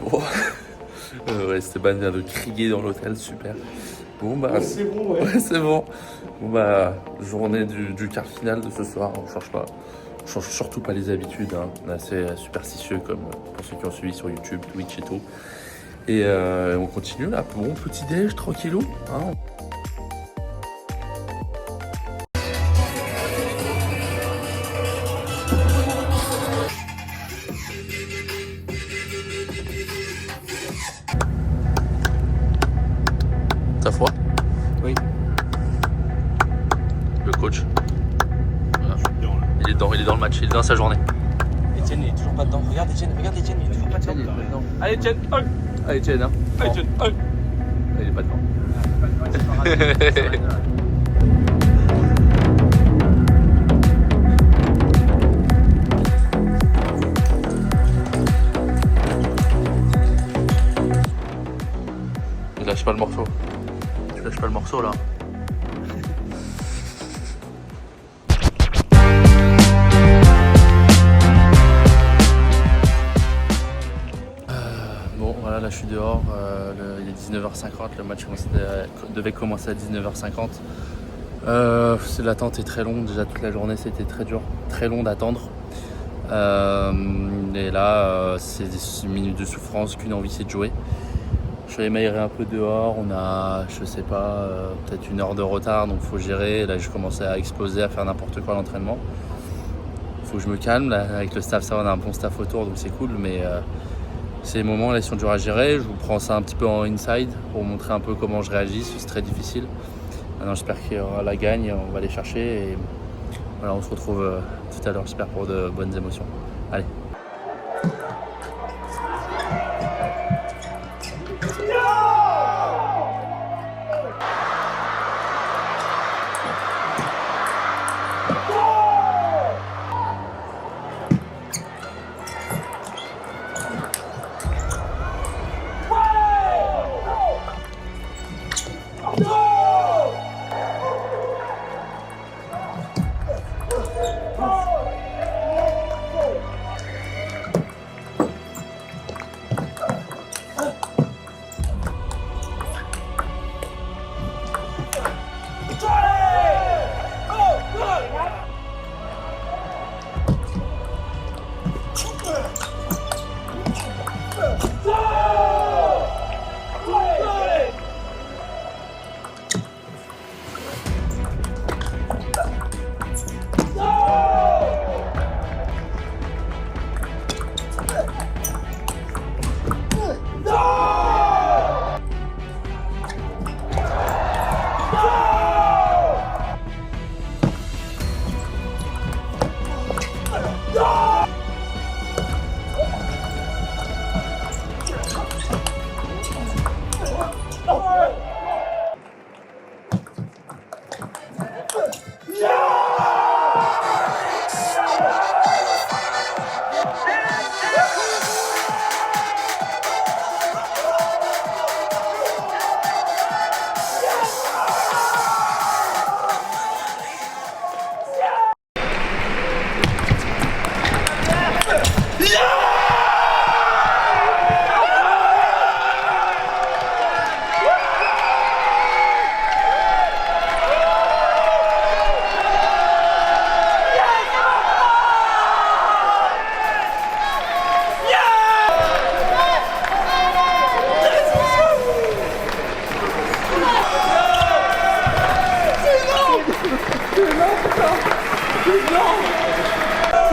Bon. Ouais, Esteban vient de crier dans l'hôtel, super. Bon bah C'est bon, ouais. ouais, c'est bon. Bon bah journée du quart final de ce soir, on change pas. On change surtout pas les habitudes, hein. On est assez superstitieux comme pour ceux qui ont suivi sur YouTube, Twitch et tout. Et on continue là, bon petit déj, tranquillou. Hein. T'as froid? Oui. Le coach. Voilà. Il est dans le match, il est dans sa journée. Etienne, il est toujours pas dedans. Regarde Etienne, il est toujours pas dedans. Allez Etienne, allez Etienne, hein. Allez Etienne, Il est pas dedans. Tu lâches pas le morceau. Tu lâches pas le morceau là. Bon voilà, là je suis dehors, il est 19h50, le match devait commencer à 19h50. L'attente est très longue, déjà toute la journée c'était très dur, très long d'attendre. Et là c'est des minutes de souffrance, qu'une envie c'est de jouer. Je suis allé m'aérer un peu dehors, on a je sais pas, peut-être 1 heure de retard donc faut gérer. Là je commençais à exploser, à faire n'importe quoi à l'entraînement. Faut que je me calme, là, avec le staff ça va, on a un bon staff autour donc c'est cool, mais ces moments là ils sont durs à gérer. Je vous prends ça un petit peu en inside pour montrer un peu comment je réagis, c'est très difficile. Maintenant j'espère qu'il y aura la gagne, on va aller chercher et voilà, on se retrouve tout à l'heure, j'espère pour de bonnes émotions. Allez.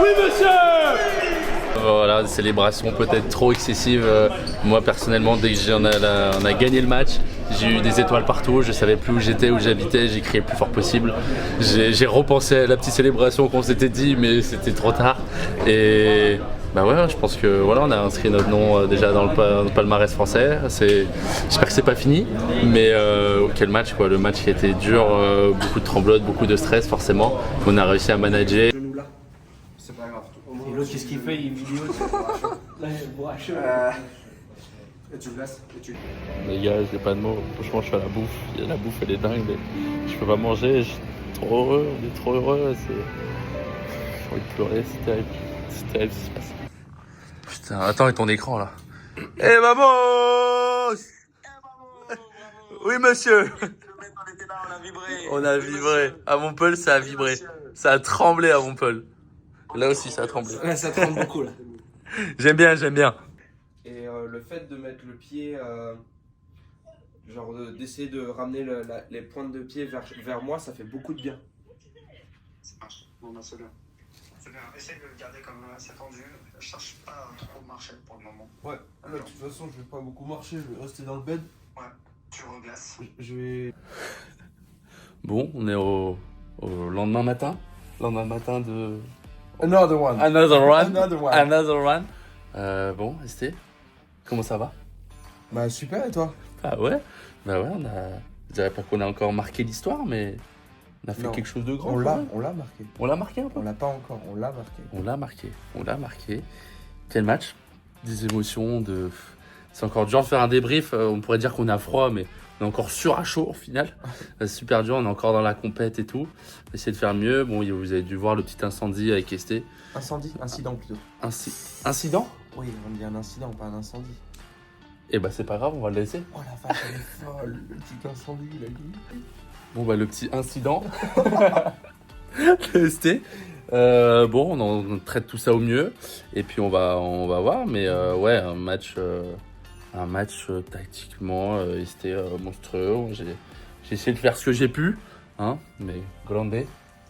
Oui monsieur. Voilà, des célébrations peut-être trop excessives. Moi personnellement, dès que on a gagné le match, j'ai eu des étoiles partout, je savais plus où j'étais, où j'habitais, j'ai crié le plus fort possible. J'ai repensé à la petite célébration qu'on s'était dit, mais c'était trop tard. Et bah ouais, je pense que voilà, on a inscrit notre nom déjà dans le palmarès français. J'espère que c'est pas fini, mais quel match quoi, le match qui a été dur, beaucoup de tremblotes, beaucoup de stress forcément, qu'on a réussi à manager. C'est pas grave. Et l'autre, qu'est-ce qu'il fait? Il vidéo. Là, il brache. Et tu le laisses et tu... Les gars, j'ai pas de mots, franchement je suis à la bouffe, la bouffe elle est dingue, mais je peux pas manger, je suis trop heureux, on est trop heureux, j'ai envie de pleurer, c'est terrible ce qui se passe. Putain, attends, et ton écran là? Eh vamos! Oui, monsieur. On a vibré. À Montpellier, ça a vibré. Ça a tremblé à Montpellier. Là aussi, ça a tremblé. Ouais, ça tremble beaucoup là. J'aime bien, j'aime bien. Et le fait de mettre le pied, d'essayer de ramener les pointes de pied vers moi, ça fait beaucoup de bien. Ça marche. Bon, bah, c'est bien. C'est bien. Essaye de le garder comme ça tendu. Je cherche pas à trop marcher pour le moment. Ouais, là, de toute façon, je vais pas beaucoup marcher, je vais rester dans le bed. Ouais. Tu reglaces. Je vais. Bon, on est au lendemain matin. Lendemain matin de... Another one. Another one. Another one. Another one. Bon, Esté, comment ça va? Bah, super, et toi? Ah ouais? Bah ouais, on a... Je dirais pas qu'on a encore marqué l'histoire, mais on a fait Non. quelque chose de grand. On quand l'a même. marqué. On l'a marqué un peu? On l'a pas encore, on l'a marqué. On l'a marqué. On l'a marqué. Quel match? Des émotions, de... C'est encore dur de faire un débrief. On pourrait dire qu'on a froid, mais on est encore sur à chaud au final. C'est super dur, on est encore dans la compète et tout. On va essayer de faire mieux. Bon, vous avez dû voir le petit incendie avec Esté. Incident plutôt. Incident? Oui, on dit un incident, pas un incendie. Eh bah c'est pas grave, on va le laisser. Oh la vache, elle est folle, le petit incendie, il a dit. Bon bah le petit incident. Esté. Bon, on traite tout ça au mieux. Et puis on va voir. Mais ouais, un match tactiquement, Esté monstrueux. J'ai essayé de faire ce que j'ai pu. Hein, mais grande.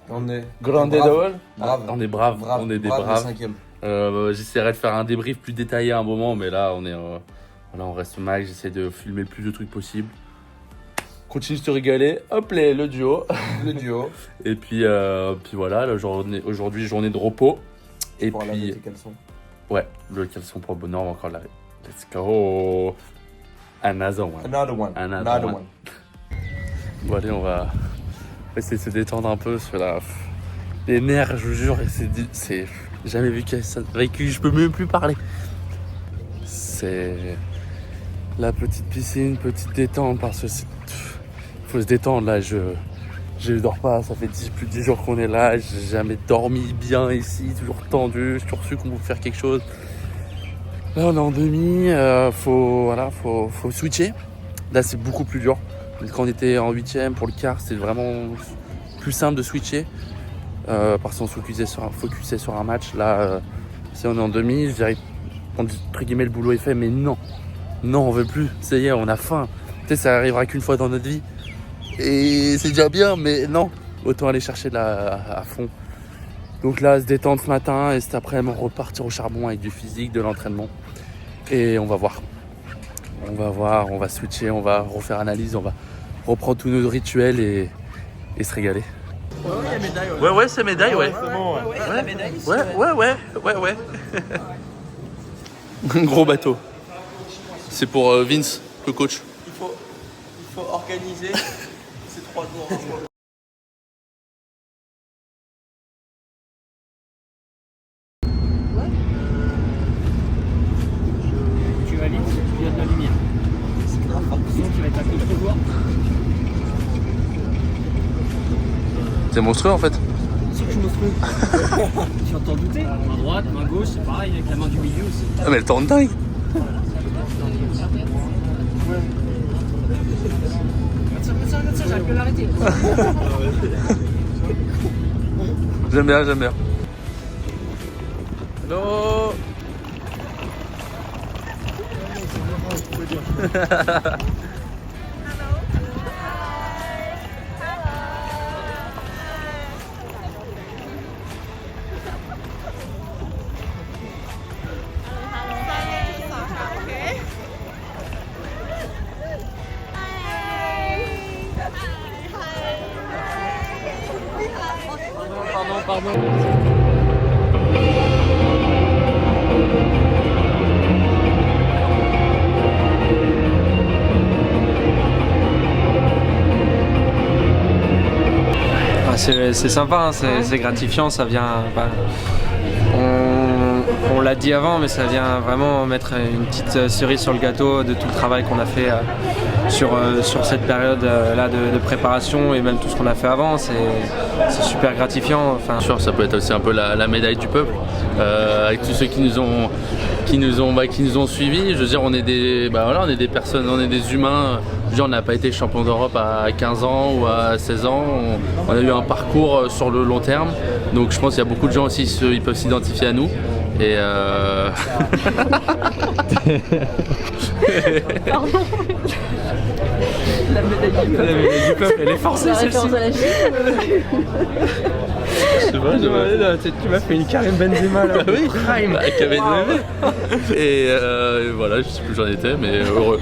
On est Grande brave. Dole. Brave. On est braves. On est des le braves. cinquième. J'essaierai de faire un débrief plus détaillé à un moment, mais là on est voilà, on reste au max, j'essaie de filmer le plus de trucs possible. Continue de te régaler, hop le duo. Le duo. Et puis voilà, aujourd'hui journée de repos. Et Pour puis laver tes caleçons. ouais, le caleçon pour le bonheur, on va encore laver. Let's go. Another one. Another one. Another one. Bon allez, on va essayer de se détendre un peu sur les nerfs, je vous jure, c'est jamais vu ça avec qui je peux même plus parler. C'est la petite piscine, petite détente parce que faut se détendre là. Je dors pas, ça fait plus de 10 jours qu'on est là, j'ai jamais dormi bien ici, toujours tendu, j'ai toujours su qu'on pouvait faire quelque chose. Là on est en demi, faut switcher. Là c'est beaucoup plus dur. Quand on était en 8ème pour le quart, c'était vraiment plus simple de switcher parce qu'on se focusait sur un match. Là, si on est en demi, je dirais entre guillemets le boulot est fait, mais non, on veut plus. Ça y est, on a faim. Tu sais, ça arrivera qu'une fois dans notre vie et c'est déjà bien, mais non, autant aller chercher à fond. Donc là, se détendre ce matin et cet après-midi repartir au charbon avec du physique, de l'entraînement et on va voir. On va switcher, on va refaire analyse, on va reprendre tous nos rituels et se régaler. Ouais, il y a médaille. Ouais, c'est médaille, ouais. C'est bon, ouais. La médaille ici, Ouais. Un gros bateau. C'est pour Vince, le coach. Il faut organiser ces 3 jours. Tu valides, il y a de la lumière. Sinon tu vas être à contre-voie. C'est monstrueux en fait. C'est que monstrueux. Tu vas t'en douter. Main droite, main gauche, c'est pareil avec la main du milieu aussi. Ah mais elle tourne dingue. Regarde ça, j'arrive plus à l'arrêter. J'aime bien. Hello. Pardon. C'est sympa, hein, c'est gratifiant, ça vient. On l'a dit avant, mais ça vient vraiment mettre une petite cerise sur le gâteau de tout le travail qu'on a fait sur cette période là de préparation et même tout ce qu'on a fait avant. c'est super gratifiant. Enfin, Bien sûr, ça peut être aussi un peu la médaille du peuple, avec tous ceux qui nous ont suivis. Je veux dire, on est des personnes, on est des humains. Je veux dire, on n'a pas été champion d'Europe à 15 ans ou à 16 ans. On a eu un parcours sur le long terme. Donc je pense qu'il y a beaucoup de gens aussi, ils peuvent s'identifier à nous. Et Pardon. La médaille du peuple. la médaille du peuple, elle est forcée La celle-ci. référence à la Chine. Tu m'as fait une Karim Benzema là. oui, Prime, avec Karim Benzema. Et voilà, je sais plus où j'en étais, mais heureux.